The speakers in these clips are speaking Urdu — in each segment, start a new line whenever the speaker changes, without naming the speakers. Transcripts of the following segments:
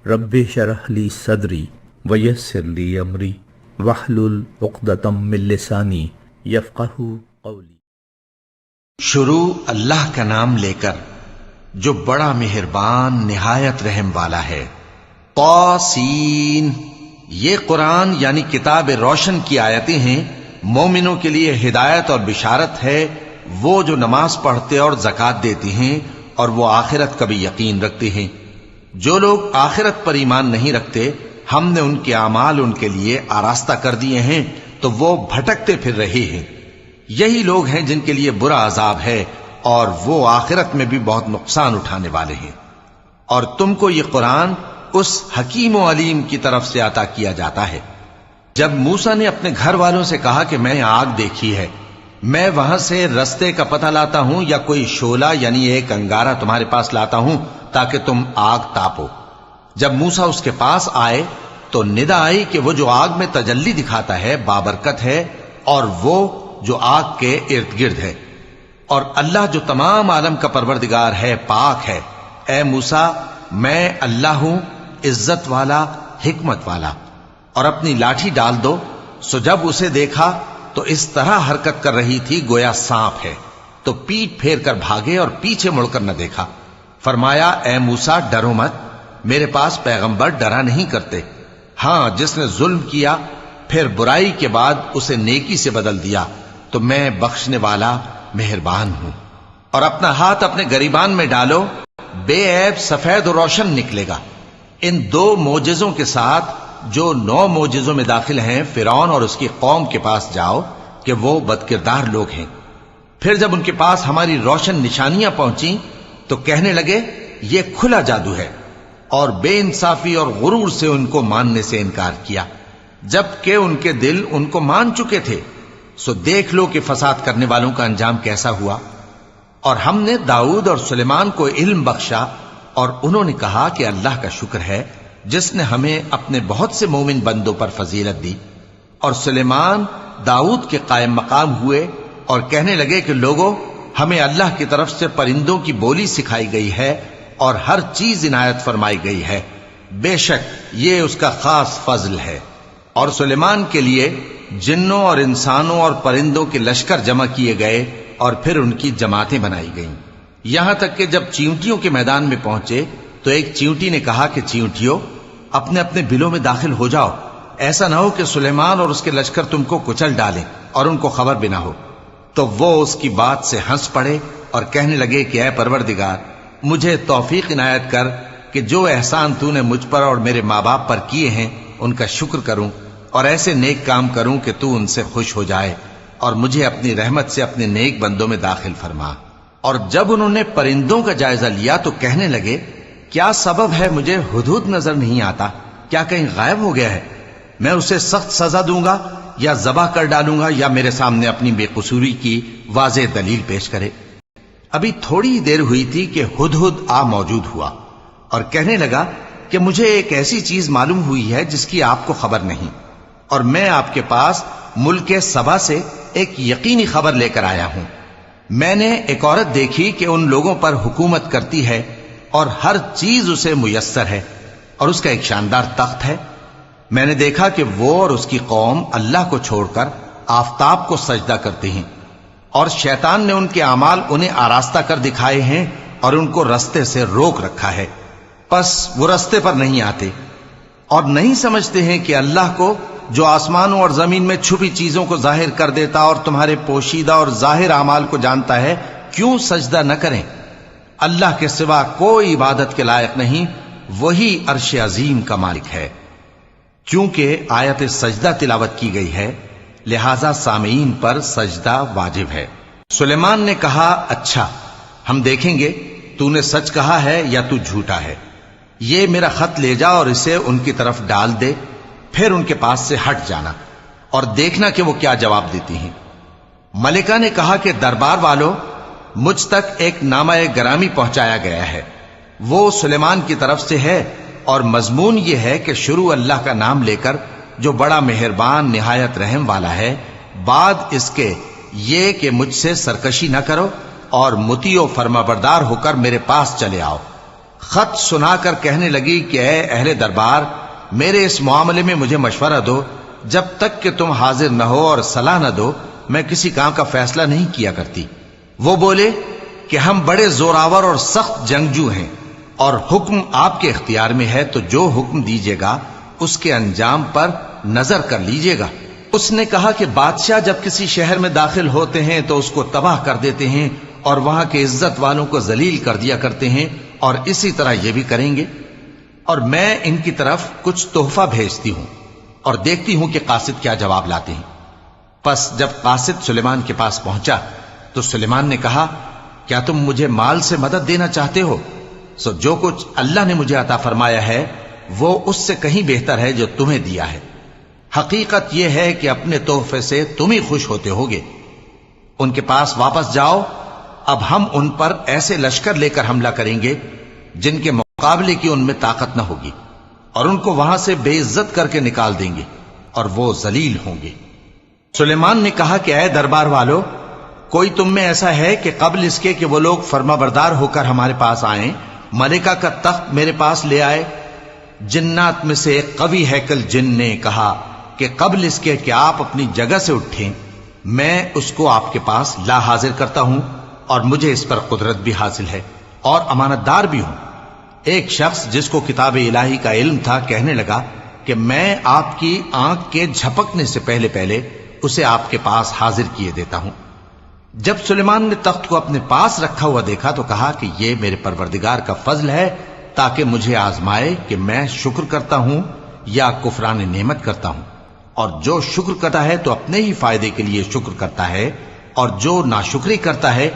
رب اشرح لی صدری ویسر لی امری واحلل عقدۃ من لسانی یفقہوا قولی۔
شروع اللہ کا نام لے کر جو بڑا مہربان نہایت رحم والا ہے۔ طاسین، یہ قرآن یعنی کتاب روشن کی آیتیں ہیں، مومنوں کے لیے ہدایت اور بشارت ہے، وہ جو نماز پڑھتے اور زکوٰۃ دیتے ہیں اور وہ آخرت کا بھی یقین رکھتے ہیں۔ جو لوگ آخرت پر ایمان نہیں رکھتے، ہم نے ان کے اعمال ان کے لیے آراستہ کر دیے ہیں تو وہ بھٹکتے پھر رہے ہیں۔ یہی لوگ ہیں جن کے لیے برا عذاب ہے اور وہ آخرت میں بھی بہت نقصان اٹھانے والے ہیں۔ اور تم کو یہ قرآن اس حکیم و علیم کی طرف سے عطا کیا جاتا ہے۔ جب موسیٰ نے اپنے گھر والوں سے کہا کہ میں نے آگ دیکھی ہے، میں وہاں سے رستے کا پتہ لاتا ہوں یا کوئی شعلہ یعنی ایک انگارہ تمہارے پاس لاتا ہوں تاکہ تم آگ تاپو۔ جب موسیٰ اس کے پاس آئے تو ندا آئی کہ وہ جو آگ میں تجلی دکھاتا ہے بابرکت ہے، اور وہ جو آگ کے ارد گرد ہے، اور اللہ جو تمام عالم کا پروردگار ہے پاک ہے۔ اے موسیٰ، میں اللہ ہوں، عزت والا، حکمت والا، اور اپنی لاٹھی ڈال دو۔ سو جب اسے دیکھا تو اس طرح حرکت کر رہی تھی گویا سانپ ہے، تو پیٹ پھیر کر بھاگے اور پیچھے مڑ کر نہ دیکھا۔ فرمایا، اے موسیٰ ڈرو مت، میرے پاس پیغمبر ڈرا نہیں کرتے۔ ہاں، جس نے ظلم کیا پھر برائی کے بعد اسے نیکی سے بدل دیا تو میں بخشنے والا مہربان ہوں۔ اور اپنا ہاتھ اپنے گریبان میں ڈالو، بے عیب سفید و روشن نکلے گا۔ ان 2 معجزوں کے ساتھ جو 9 معجزوں میں داخل ہیں فرعون اور اس کی قوم کے پاس جاؤ کہ وہ بدکردار لوگ ہیں۔ پھر جب ان کے پاس ہماری روشن نشانیاں پہنچیں تو کہنے لگے یہ کھلا جادو ہے، اور بے انصافی اور غرور سے ان کو ماننے سے انکار کیا، جبکہ ان کے دل ان کو مان چکے تھے۔ سو دیکھ لو کہ فساد کرنے والوں کا انجام کیسا ہوا۔ اور ہم نے داؤد اور سلیمان کو علم بخشا، اور انہوں نے کہا کہ اللہ کا شکر ہے جس نے ہمیں اپنے بہت سے مومن بندوں پر فضیلت دی۔ اور سلیمان داؤد کے قائم مقام ہوئے اور کہنے لگے کہ لوگوں، ہمیں اللہ کی طرف سے پرندوں کی بولی سکھائی گئی ہے اور ہر چیز عنایت فرمائی گئی ہے، بے شک یہ اس کا خاص فضل ہے۔ اور سلیمان کے لیے جنوں اور انسانوں اور پرندوں کے لشکر جمع کیے گئے اور پھر ان کی جماعتیں بنائی گئیں، یہاں تک کہ جب چیونٹیوں کے میدان میں پہنچے تو ایک چیونٹی نے کہا کہ چیونٹیوں، اپنے اپنے بلوں میں داخل ہو جاؤ، ایسا نہ ہو کہ سلیمان اور اس کے لشکر تم کو کچل ڈالیں اور ان کو خبر بھی نہ ہو۔ تو وہ اس کی بات سے ہنس پڑے اور کہنے لگے کہ اے پروردگار، مجھے توفیق عنایت کر کہ جو احسان تو نے مجھ پر اور میرے ماں باپ پر کیے ہیں ان کا شکر کروں، اور ایسے نیک کام کروں کہ تو ان سے خوش ہو جائے، اور مجھے اپنی رحمت سے اپنے نیک بندوں میں داخل فرما۔ اور جب انہوں نے پرندوں کا جائزہ لیا تو کہنے لگے کیا سبب ہے مجھے ہدہد نظر نہیں آتا؟ کیا کہیں غائب ہو گیا ہے؟ میں اسے سخت سزا دوں گا یا ذبح کر ڈالوں گا یا میرے سامنے اپنی بے قصوری کی واضح دلیل پیش کرے۔ ابھی تھوڑی دیر ہوئی تھی کہ ہدہد آ موجود ہوا اور کہنے لگا کہ مجھے ایک ایسی چیز معلوم ہوئی ہے جس کی آپ کو خبر نہیں، اور میں آپ کے پاس ملک سبا سے ایک یقینی خبر لے کر آیا ہوں۔ میں نے ایک عورت دیکھی کہ ان لوگوں پر حکومت کرتی ہے اور ہر چیز اسے میسر ہے، اور اس کا ایک شاندار تخت ہے۔ میں نے دیکھا کہ وہ اور اس کی قوم اللہ کو چھوڑ کر آفتاب کو سجدہ کرتے ہیں، اور شیطان نے ان کے اعمال انہیں آراستہ کر دکھائے ہیں اور ان کو رستے سے روک رکھا ہے، پس وہ رستے پر نہیں آتے، اور نہیں سمجھتے ہیں کہ اللہ کو جو آسمانوں اور زمین میں چھپی چیزوں کو ظاہر کر دیتا اور تمہارے پوشیدہ اور ظاہر اعمال کو جانتا ہے، کیوں سجدہ نہ کریں؟ اللہ کے سوا کوئی عبادت کے لائق نہیں، وہی عرش عظیم کا مالک ہے۔ چونکہ آیت سجدہ تلاوت کی گئی ہے لہذا سامعین پر سجدہ واجب ہے۔ سلیمان نے کہا اچھا، ہم دیکھیں گے تو نے سچ کہا ہے یا تو جھوٹا ہے۔ یہ میرا خط لے جا اور اسے ان کی طرف ڈال دے، پھر ان کے پاس سے ہٹ جانا اور دیکھنا کہ وہ کیا جواب دیتی ہیں۔ ملکہ نے کہا کہ دربار والوں، مجھ تک ایک نامہ گرامی پہنچایا گیا ہے، وہ سلیمان کی طرف سے ہے، اور مضمون یہ ہے کہ شروع اللہ کا نام لے کر جو بڑا مہربان نہایت رحم والا ہے، بعد اس کے یہ کہ مجھ سے سرکشی نہ کرو اور مطیع و فرما بردار ہو کر میرے پاس چلے آؤ۔ خط سنا کر کہنے لگی کہ اے اہل دربار، میرے اس معاملے میں مجھے مشورہ دو، جب تک کہ تم حاضر نہ ہو اور صلاح نہ دو میں کسی کام کا فیصلہ نہیں کیا کرتی۔ وہ بولے کہ ہم بڑے زوراور اور سخت جنگجو ہیں، اور حکم آپ کے اختیار میں ہے، تو جو حکم دیجیے گا اس کے انجام پر نظر کر لیجیے گا۔ اس نے کہا کہ بادشاہ جب کسی شہر میں داخل ہوتے ہیں تو اس کو تباہ کر دیتے ہیں اور وہاں کے عزت والوں کو ذلیل کر دیا کرتے ہیں، اور اسی طرح یہ بھی کریں گے، اور میں ان کی طرف کچھ تحفہ بھیجتی ہوں اور دیکھتی ہوں کہ قاصد کیا جواب لاتے ہیں۔ پس جب قاصد سلیمان کے پاس پہنچا تو سلیمان نے کہا، کیا تم مجھے مال سے مدد دینا چاہتے ہو؟ سو جو کچھ اللہ نے مجھے عطا فرمایا ہے وہ اس سے کہیں بہتر ہے جو تمہیں دیا ہے۔ حقیقت یہ ہے کہ اپنے تحفے سے تم ہی خوش ہوتے ہوگے۔ ان کے پاس واپس جاؤ، اب ہم ان پر ایسے لشکر لے کر حملہ کریں گے جن کے مقابلے کی ان میں طاقت نہ ہوگی، اور ان کو وہاں سے بے عزت کر کے نکال دیں گے اور وہ ذلیل ہوں گے۔ سلیمان نے کہا کہ اے دربار والو، کوئی تم میں ایسا ہے کہ قبل اس کے کہ وہ لوگ فرما بردار ہو کر ہمارے پاس آئیں، ملکہ کا تخت میرے پاس لے آئے؟ جنات میں سے ایک قوی ہیکل جن نے کہا کہ قبل اس کے کہ آپ اپنی جگہ سے اٹھیں میں اس کو آپ کے پاس لا حاضر کرتا ہوں، اور مجھے اس پر قدرت بھی حاصل ہے اور امانت دار بھی ہوں۔ ایک شخص جس کو کتاب الہی کا علم تھا کہنے لگا کہ میں آپ کی آنکھ کے جھپکنے سے پہلے پہلے اسے آپ کے پاس حاضر کیے دیتا ہوں۔ جب سلیمان نے تخت کو اپنے پاس رکھا ہوا دیکھا تو کہا کہ یہ میرے پروردگار کا فضل ہے تاکہ مجھے آزمائے کہ میں شکر کرتا ہوں یا کفران نعمت کرتا ہوں، اور جو شکر کرتا ہے تو اپنے ہی فائدے کے لیے شکر کرتا ہے، اور جو ناشکری کرتا ہے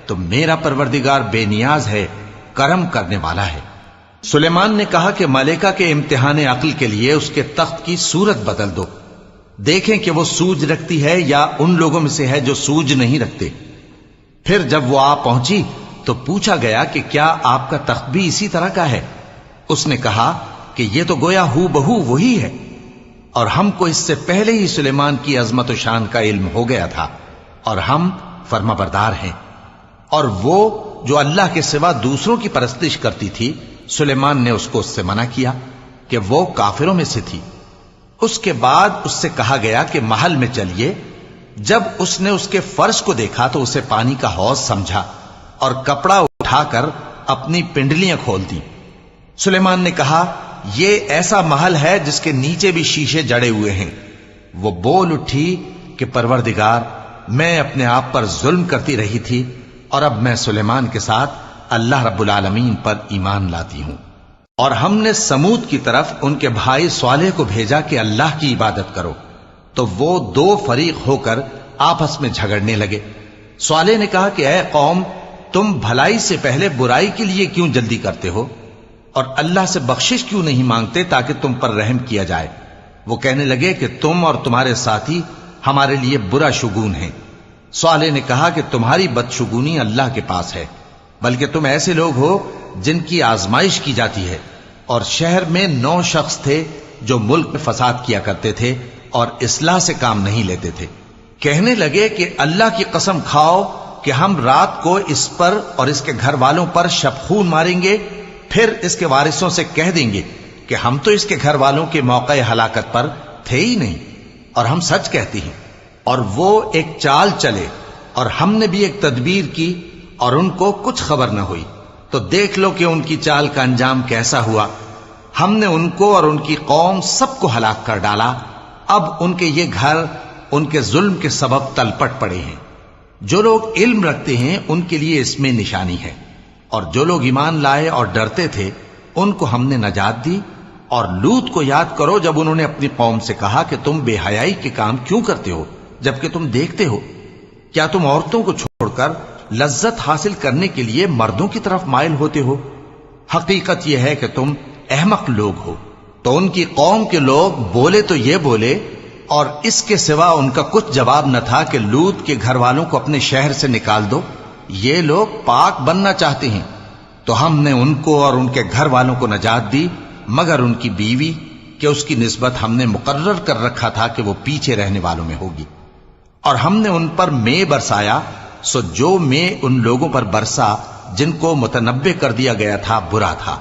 تو میرا پروردگار بے نیاز ہے، کرم کرنے والا ہے۔ سلیمان نے کہا کہ ملکہ کے امتحان عقل کے لیے اس کے تخت کی صورت بدل دو، دیکھیں کہ وہ سوج رکھتی ہے یا ان لوگوں میں سے ہے جو سوج نہیں رکھتے۔ پھر جب وہ آ پہنچی تو پوچھا گیا کہ کیا آپ کا تخت بھی اسی طرح کا ہے؟ اس نے کہا کہ یہ تو گویا ہو بہو وہی ہے، اور ہم کو اس سے پہلے ہی سلیمان کی عظمت و شان کا علم ہو گیا تھا، اور ہم فرما بردار ہیں۔ اور وہ جو اللہ کے سوا دوسروں کی پرستش کرتی تھی، سلیمان نے اس کو اس سے منع کیا کہ وہ کافروں میں سے تھی۔ اس کے بعد اس سے کہا گیا کہ محل میں چلیے۔ جب اس نے اس کے فرش کو دیکھا تو اسے پانی کا حوض سمجھا اور کپڑا اٹھا کر اپنی پنڈلیاں کھول دی۔ سلیمان نے کہا، یہ ایسا محل ہے جس کے نیچے بھی شیشے جڑے ہوئے ہیں۔ وہ بول اٹھی کہ پروردگار، میں اپنے آپ پر ظلم کرتی رہی تھی، اور اب میں سلیمان کے ساتھ اللہ رب العالمین پر ایمان لاتی ہوں۔ اور ہم نے سمود کی طرف ان کے بھائی صالح کو بھیجا کہ اللہ کی عبادت کرو، تو وہ دو فریق ہو کر آپس میں جھگڑنے لگے۔ صالح نے کہا کہ اے قوم، تم بھلائی سے پہلے برائی کے لیے کیوں جلدی کرتے ہو، اور اللہ سے بخشش کیوں نہیں مانگتے تاکہ تم پر رحم کیا جائے؟ وہ کہنے لگے کہ تم اور تمہارے ساتھی ہمارے لیے برا شگون ہیں۔ صالح نے کہا کہ تمہاری بدشگونی اللہ کے پاس ہے، بلکہ تم ایسے لوگ ہو جن کی آزمائش کی جاتی ہے، اور شہر میں 9 شخص تھے جو ملک میں فساد کیا کرتے تھے اور اصلاح سے کام نہیں لیتے تھے۔ کہنے لگے کہ اللہ کی قسم کھاؤ کہ ہم رات کو اس پر اور اس کے گھر والوں پر شبخون ماریں گے، پھر اس کے وارثوں سے کہہ دیں گے کہ ہم تو اس کے گھر والوں کے موقع ہلاکت پر تھے ہی نہیں، اور ہم سچ کہتی ہیں۔ اور وہ ایک چال چلے، اور ہم نے بھی ایک تدبیر کی، اور ان کو کچھ خبر نہ ہوئی۔ تو دیکھ لو کہ ان کی چال کا انجام کیسا ہوا۔ ہم نے ان کو اور ان کی قوم سب کو ہلاک کر ڈالا۔ اب ان کے یہ گھر ان کے ظلم کے سبب تلپٹ پڑے ہیں۔ جو لوگ علم رکھتے ہیں ان کے لیے اس میں نشانی ہے، اور جو لوگ ایمان لائے اور ڈرتے تھے ان کو ہم نے نجات دی۔ اور لوط کو یاد کرو جب انہوں نے اپنی قوم سے کہا کہ تم بے حیائی کے کام کیوں کرتے ہو جبکہ تم دیکھتے ہو؟ کیا تم عورتوں کو چھوڑ کر لذت حاصل کرنے کے لیے مردوں کی طرف مائل ہوتے ہو؟ حقیقت یہ ہے کہ تم احمق لوگ ہو۔ تو ان کی قوم کے لوگ بولے تو یہ بولے، اور اس کے سوا ان کا کچھ جواب نہ تھا کہ لوط کے گھر والوں کو اپنے شہر سے نکال دو، یہ لوگ پاک بننا چاہتے ہیں۔ تو ہم نے ان کو اور ان کے گھر والوں کو نجات دی، مگر ان کی بیوی کہ اس کی نسبت ہم نے مقرر کر رکھا تھا کہ وہ پیچھے رہنے والوں میں ہوگی۔ اور ہم نے ان پر مے برسایا، سو جو مے ان لوگوں پر برسا جن کو متنبع کر دیا گیا تھا برا تھا۔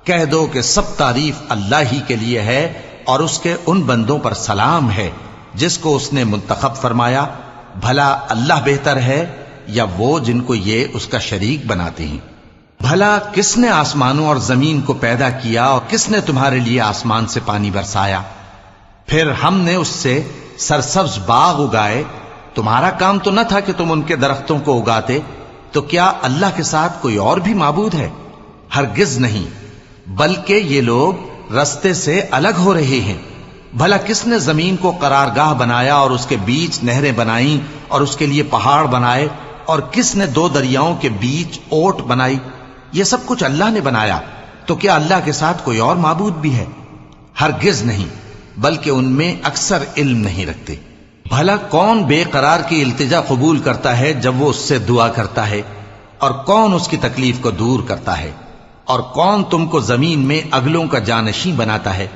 کہہ دو کہ سب تعریف اللہ ہی کے لیے ہے اور اس کے ان بندوں پر سلام ہے جس کو اس نے منتخب فرمایا۔ بھلا اللہ بہتر ہے یا وہ جن کو یہ اس کا شریک بناتے ہیں؟ بھلا کس نے آسمانوں اور زمین کو پیدا کیا اور کس نے تمہارے لیے آسمان سے پانی برسایا؟ پھر ہم نے اس سے سرسبز باغ اگائے۔ تمہارا کام تو نہ تھا کہ تم ان کے درختوں کو اگاتے، تو کیا اللہ کے ساتھ کوئی اور بھی معبود ہے؟ ہرگز نہیں، بلکہ یہ لوگ رستے سے الگ ہو رہے ہیں۔ بھلا کس نے زمین کو قرارگاہ بنایا اور اس کے بیچ نہریں بنائیں اور اس کے لیے پہاڑ بنائے، اور کس نے دو دریاؤں کے بیچ اوٹ بنائی؟ یہ سب کچھ اللہ نے بنایا، تو کیا اللہ کے ساتھ کوئی اور معبود بھی ہے؟ ہرگز نہیں، بلکہ ان میں اکثر علم نہیں رکھتے۔ بھلا کون بے قرار کی التجا قبول کرتا ہے جب وہ اس سے دعا کرتا ہے، اور کون اس کی تکلیف کو دور کرتا ہے، اور کون تم کو زمین میں اگلوں کا جانشین بناتا ہے؟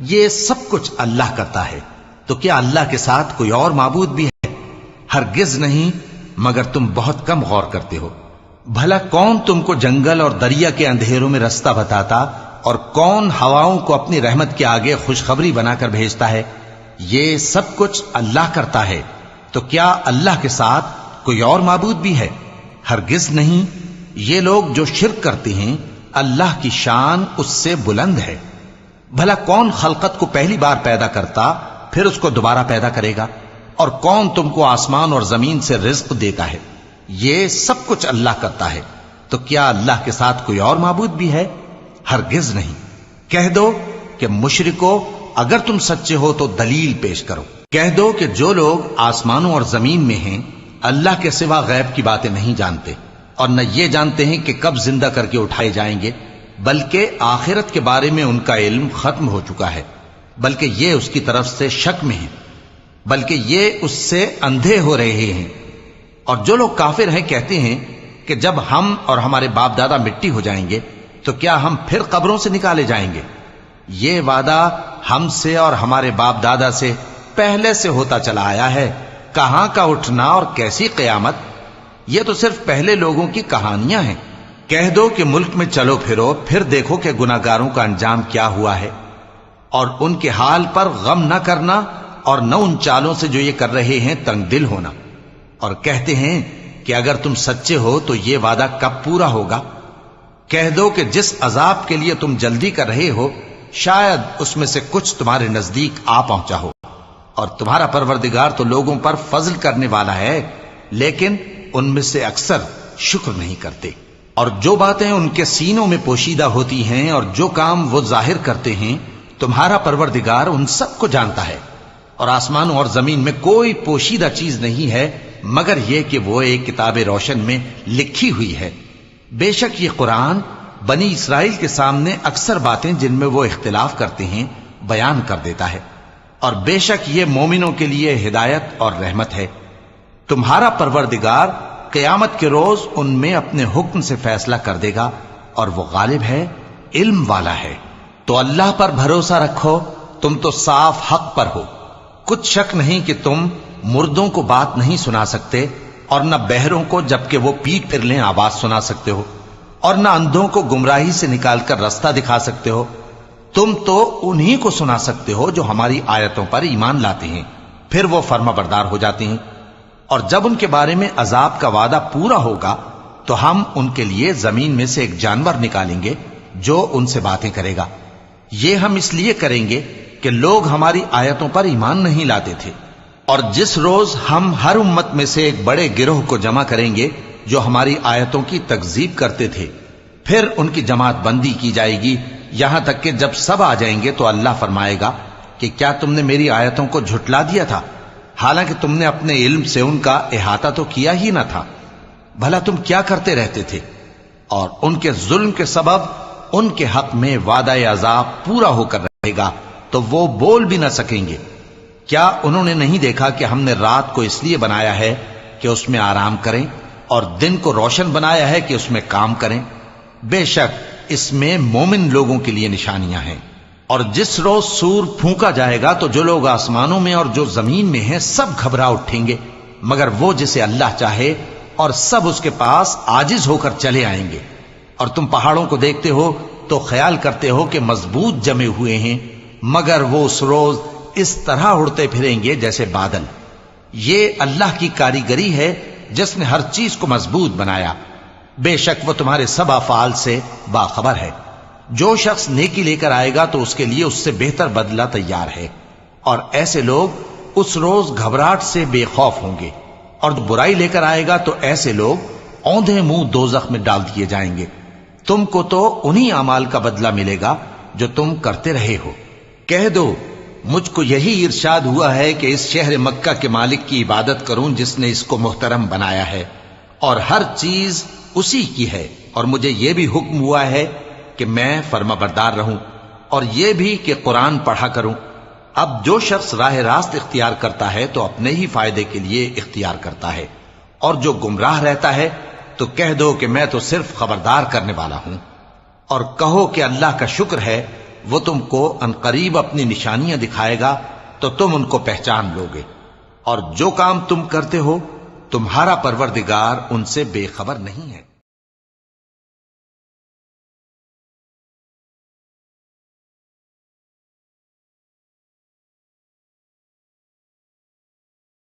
یہ سب کچھ اللہ کرتا ہے، تو کیا اللہ کے ساتھ کوئی اور معبود بھی ہے؟ ہرگز نہیں، مگر تم بہت کم غور کرتے ہو۔ بھلا کون تم کو جنگل اور دریا کے اندھیروں میں رستہ بتاتا، اور کون ہواؤں کو اپنی رحمت کے آگے خوشخبری بنا کر بھیجتا ہے؟ یہ سب کچھ اللہ کرتا ہے، تو کیا اللہ کے ساتھ کوئی اور معبود بھی ہے؟ ہرگز نہیں۔ یہ لوگ جو شرک کرتے ہیں اللہ کی شان اس سے بلند ہے۔ بھلا کون خلقت کو پہلی بار پیدا کرتا پھر اس کو دوبارہ پیدا کرے گا؟ اور کون تم کو آسمان اور زمین سے رزق دیتا ہے؟ یہ سب کچھ اللہ کرتا ہے، تو کیا اللہ کے ساتھ کوئی اور معبود بھی ہے؟ ہرگز نہیں۔ کہہ دو کہ مشرکو، اگر تم سچے ہو تو دلیل پیش کرو۔ کہہ دو کہ جو لوگ آسمانوں اور زمین میں ہیں اللہ کے سوا غیب کی باتیں نہیں جانتے، اور نہ یہ جانتے ہیں کہ کب زندہ کر کے اٹھائے جائیں گے، بلکہ آخرت کے بارے میں ان کا علم ختم ہو چکا ہے، بلکہ یہ اس کی طرف سے شک میں ہیں، بلکہ یہ اس سے اندھے ہو رہے ہیں۔ اور جو لوگ کافر ہیں کہتے ہیں کہ جب ہم اور ہمارے باپ دادا مٹی ہو جائیں گے تو کیا ہم پھر قبروں سے نکالے جائیں گے؟ یہ وعدہ ہم سے اور ہمارے باپ دادا سے پہلے سے ہوتا چلا آیا ہے، کہاں کا اٹھنا اور کیسی قیامت؟ یہ تو صرف پہلے لوگوں کی کہانیاں ہیں۔ کہہ دو کہ ملک میں چلو پھرو، پھر دیکھو کہ گناہگاروں کا انجام کیا ہوا ہے، اور ان کے حال پر غم نہ کرنا، اور نہ ان چالوں سے جو یہ کر رہے ہیں تنگ دل ہونا۔ اور کہتے ہیں کہ اگر تم سچے ہو تو یہ وعدہ کب پورا ہوگا؟ کہہ دو کہ جس عذاب کے لیے تم جلدی کر رہے ہو شاید اس میں سے کچھ تمہارے نزدیک آ پہنچا ہو، اور تمہارا پروردگار تو لوگوں پر فضل کرنے والا ہے، لیکن ان میں سے اکثر شکر نہیں کرتے۔ اور جو باتیں ان کے سینوں میں پوشیدہ ہوتی ہیں اور جو کام وہ ظاہر کرتے ہیں تمہارا پروردگار ان سب کو جانتا ہے، اور آسمانوں اور زمین میں کوئی پوشیدہ چیز نہیں ہے مگر یہ کہ وہ ایک کتاب روشن میں لکھی ہوئی ہے۔ بے شک یہ قرآن بنی اسرائیل کے سامنے اکثر باتیں جن میں وہ اختلاف کرتے ہیں بیان کر دیتا ہے، اور بے شک یہ مومنوں کے لیے ہدایت اور رحمت ہے۔ تمہارا پروردگار قیامت کے روز ان میں اپنے حکم سے فیصلہ کر دے گا، اور وہ غالب ہے، علم والا ہے۔ تو اللہ پر بھروسہ رکھو، تم تو صاف حق پر ہو۔ کچھ شک نہیں کہ تم مردوں کو بات نہیں سنا سکتے، اور نہ بہروں کو جبکہ وہ پیٹ پھر لیں آواز سنا سکتے ہو، اور نہ اندھوں کو گمراہی سے نکال کر رستہ دکھا سکتے ہو۔ تم تو انہی کو سنا سکتے ہو جو ہماری آیتوں پر ایمان لاتے ہیں، پھر وہ فرما بردار ہو جاتے ہیں، اور جب ان کے بارے میں عذاب کا وعدہ پورا ہوگا تو ہم ان کے لیے زمین میں سے ایک جانور نکالیں گے جو ان سے باتیں کرے گا۔ یہ ہم اس لیے کریں گے کہ لوگ ہماری آیتوں پر ایمان نہیں لاتے تھے، اور جس روز ہم ہر امت میں سے ایک بڑے گروہ کو جمع کریں گے جو ہماری آیتوں کی تکذیب کرتے تھے، پھر ان کی جماعت بندی کی جائے گی، یہاں تک کہ جب سب آ جائیں گے تو اللہ فرمائے گا کہ کیا تم نے میری آیتوں کو جھٹلا دیا تھا، حالانکہ تم نے اپنے علم سے ان کا احاطہ تو کیا ہی نہ تھا؟ بھلا تم کیا کرتے رہتے تھے؟ اور ان کے ظلم کے سبب ان کے حق میں وعدہ عذاب پورا ہو کر رہے گا تو وہ بول بھی نہ سکیں گے۔ کیا انہوں نے نہیں دیکھا کہ ہم نے رات کو اس لیے بنایا ہے کہ اس میں آرام کریں، اور دن کو روشن بنایا ہے کہ اس میں کام کریں؟ بے شک اس میں مومن لوگوں کے لیے نشانیاں ہیں۔ اور جس روز سور پھونکا جائے گا تو جو لوگ آسمانوں میں اور جو زمین میں ہیں سب گھبرا اٹھیں گے، مگر وہ جسے اللہ چاہے، اور سب اس کے پاس عاجز ہو کر چلے آئیں گے. اور تم پہاڑوں کو دیکھتے ہو تو خیال کرتے ہو کہ مضبوط جمے ہوئے ہیں، مگر وہ اس روز اس طرح اڑتے پھریں گے جیسے بادل. یہ اللہ کی کاریگری ہے جس نے ہر چیز کو مضبوط بنایا. بے شک وہ تمہارے سب افعال سے باخبر ہے. جو شخص نیکی لے کر آئے گا تو اس کے لیے اس سے بہتر بدلہ تیار ہے، اور ایسے لوگ اس روز گھبراہٹ سے بے خوف ہوں گے. اور جو برائی لے کر آئے گا تو ایسے لوگ اوندھے منہ دوزخ میں ڈال دیے جائیں گے. تم کو تو انہی اعمال کا بدلہ ملے گا جو تم کرتے رہے ہو. کہہ دو مجھ کو یہی ارشاد ہوا ہے کہ اس شہر مکہ کے مالک کی عبادت کروں جس نے اس کو محترم بنایا ہے، اور ہر چیز اسی کی ہے. اور مجھے یہ بھی حکم ہوا ہے کہ میں فرما بردار رہوں، اور یہ بھی کہ قرآن پڑھا کروں. اب جو شخص راہ راست اختیار کرتا ہے تو اپنے ہی فائدے کے لیے اختیار کرتا ہے، اور جو گمراہ رہتا ہے تو کہہ دو کہ میں تو صرف خبردار کرنے والا ہوں. اور کہو کہ اللہ کا شکر ہے وہ تم کو عنقریب اپنی نشانیاں دکھائے گا تو تم ان کو پہچان لو گے. اور جو کام تم کرتے ہو تمہارا پروردگار ان سے بے خبر نہیں ہے.